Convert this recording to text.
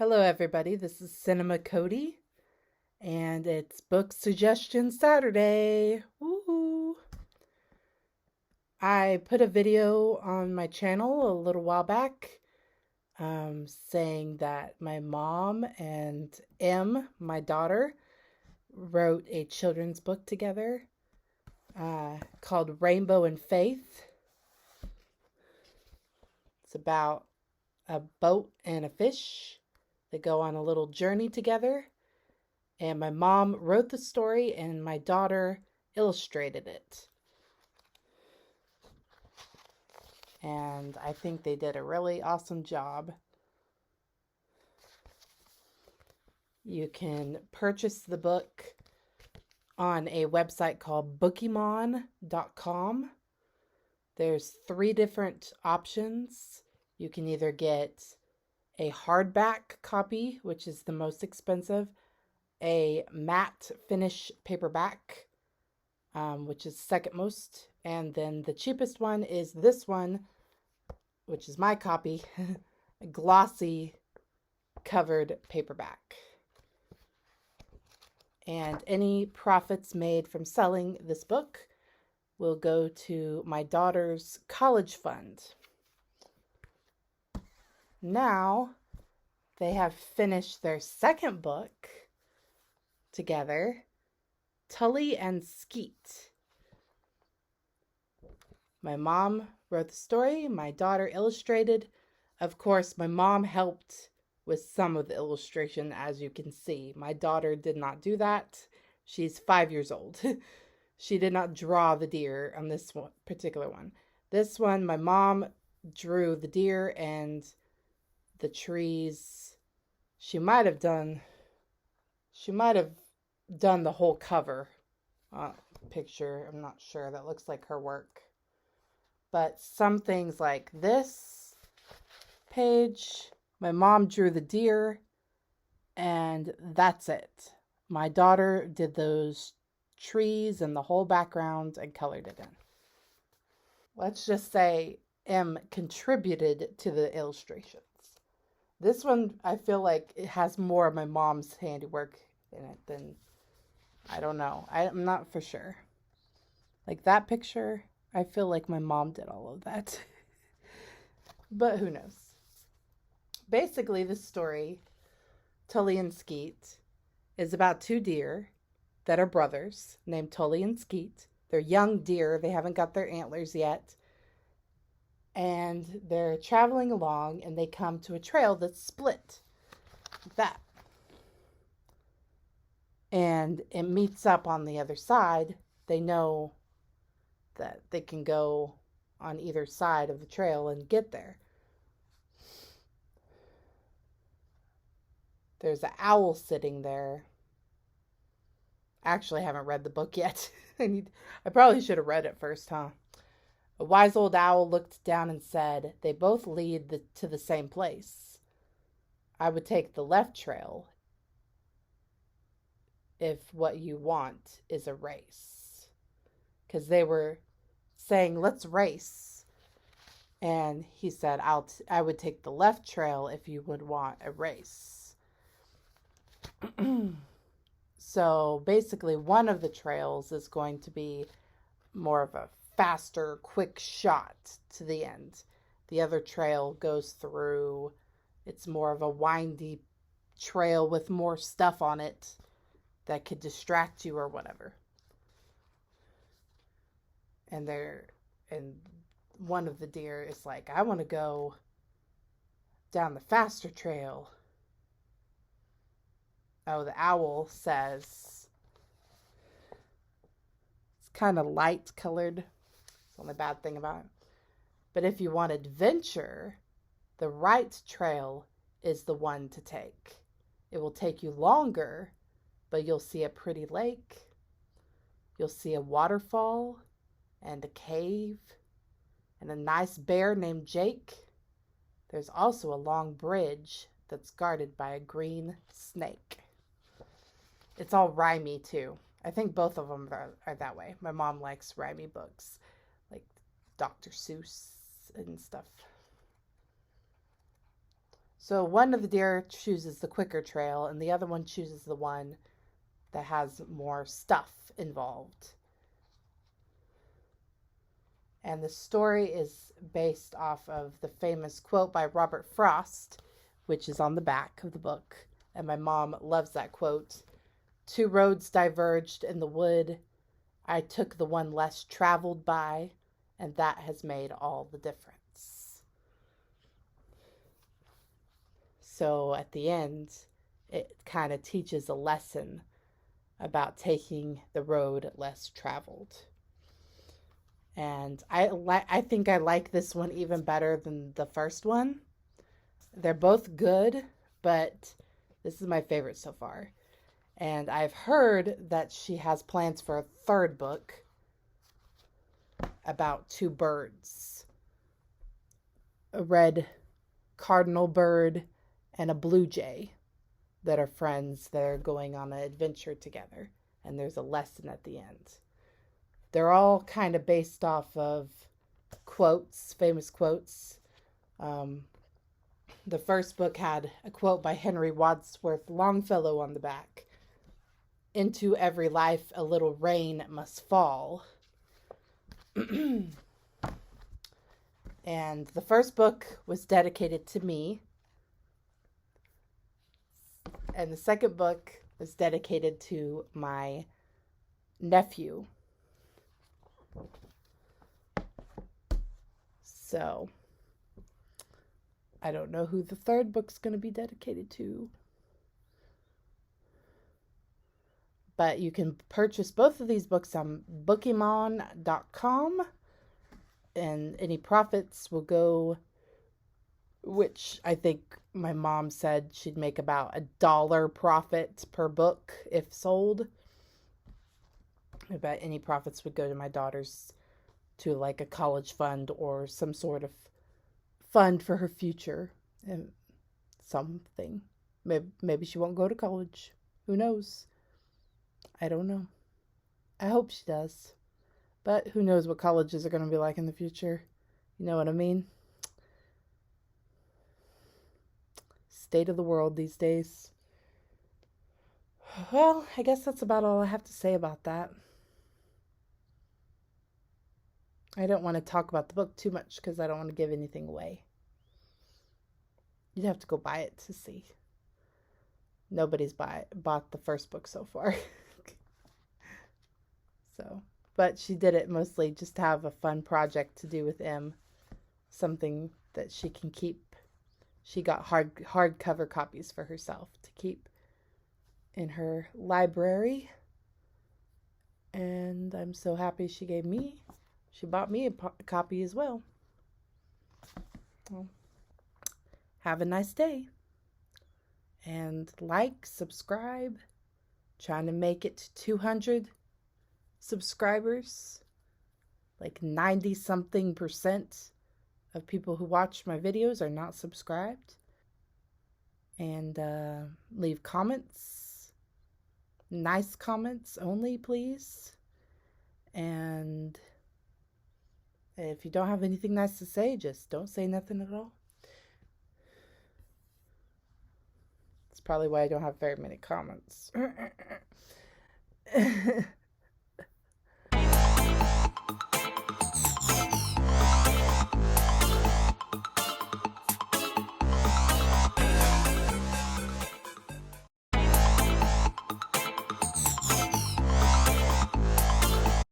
Hello, everybody. This is Cinema Cody, and it's Book Suggestion Saturday. Woohoo! I put a video on my channel a little while back saying that my mom and my daughter, wrote a children's book together called Rainbow and Faith. It's about a boat and a fish. They go on a little journey together. And my mom wrote the story and my daughter illustrated it. And I think they did a really awesome job. You can purchase the book on a website called bookymon.com. There's 3 different options. You can either get a hardback copy, which is the most expensive, a matte finish paperback, which is second most, and then the cheapest one is this one, which is my copy, a glossy covered paperback. And any profits made from selling this book will go to my daughter's college fund. Now they have finished their second book together, Tully and Skeet. My mom wrote the story, my daughter illustrated. Of course, my mom helped with some of the illustration, as you can see. My daughter did not do that. She's 5 years old. She did not draw the deer on this one, particular one. This one, my mom drew the deer and the trees. She might have done the whole cover picture. I'm not sure. That looks like her work. But some things like this page, my mom drew the deer, and that's it. My daughter did those trees and the whole background and colored it in. Let's just say M contributed to the illustrations. This one, I feel like it has more of my mom's handiwork in it than, I don't know. I'm not for sure. Like that picture, I feel like my mom did all of that. But who knows? Basically, this story, Tully and Skeet, is about 2 deer that are brothers named Tully and Skeet. They're young deer. They haven't got their antlers yet. And they're traveling along and they come to a trail that's split like that. And it meets up on the other side. They know that they can go on either side of the trail and get there. There's an owl sitting there. Actually, I haven't read the book yet. I probably should have read it first, huh? A wise old owl looked down and said, "They both lead to the same place. I would take the left trail if what you want is a race." Because they were saying, "Let's race." And he said, I would take the left trail if you would want a race. So basically, one of the trails is going to be more of a faster, quick shot to the end. The other trail goes through, it's more of a windy trail with more stuff on it that could distract you or whatever. And one of the deer is like, "I want to go down the faster trail." Oh, the owl says, it's kind of light colored. It's the only bad thing about it. "But if you want adventure, the right trail is the one to take. It will take you longer, but you'll see a pretty lake. You'll see a waterfall and a cave and a nice bear named Jake. There's also a long bridge that's guarded by a green snake." It's all rhymey too. I think both of them are that way. My mom likes rhymey books, like Dr. Seuss and stuff. So one of the deer chooses the quicker trail, and the other one chooses the one that has more stuff involved. And the story is based off of the famous quote by Robert Frost, which is on the back of the book. And my mom loves that quote. Two roads diverged in the wood. I took the one less traveled by, and that has made all the difference. So at the end, it kind of teaches a lesson about taking the road less traveled. And I think I like this one even better than the first one. They're both good, but this is my favorite so far. And I've heard that she has plans for a third book about two birds. A red cardinal bird and a blue jay that are friends that are going on an adventure together. And there's a lesson at the end. They're all kind of based off of quotes, famous quotes. The first book had a quote by Henry Wadsworth Longfellow on the back. Into every life a little rain must fall. And the first book was dedicated to me. And the second book was dedicated to my nephew. So, I don't know who the third book's going to be dedicated to. But you can purchase both of these books on bookemon.com. And any profits will go, which I think my mom said she'd make about $1 profit per book if sold. I bet any profits would go to my daughters, to like a college fund or some sort of fund for her future and something. Maybe she won't go to college. Who knows? I don't know. I hope she does. But who knows what colleges are going to be like in the future. You know what I mean? State of the world these days. Well, I guess that's about all I have to say about that. I don't want to talk about the book too much because I don't want to give anything away. You'd have to go buy it to see. Nobody's bought the first book so far. So, but she did it mostly just to have a fun project to do with M. Something that she can keep. She got hardcover copies for herself to keep in her library. And I'm so happy she bought me a copy as well. Well, have a nice day. And like, subscribe. Trying to make it to 200 subscribers. Like 90-something% of people who watch my videos are not subscribed. And leave comments. Nice comments only, please. And if you don't have anything nice to say, just don't say nothing at all. That's probably why I don't have very many comments.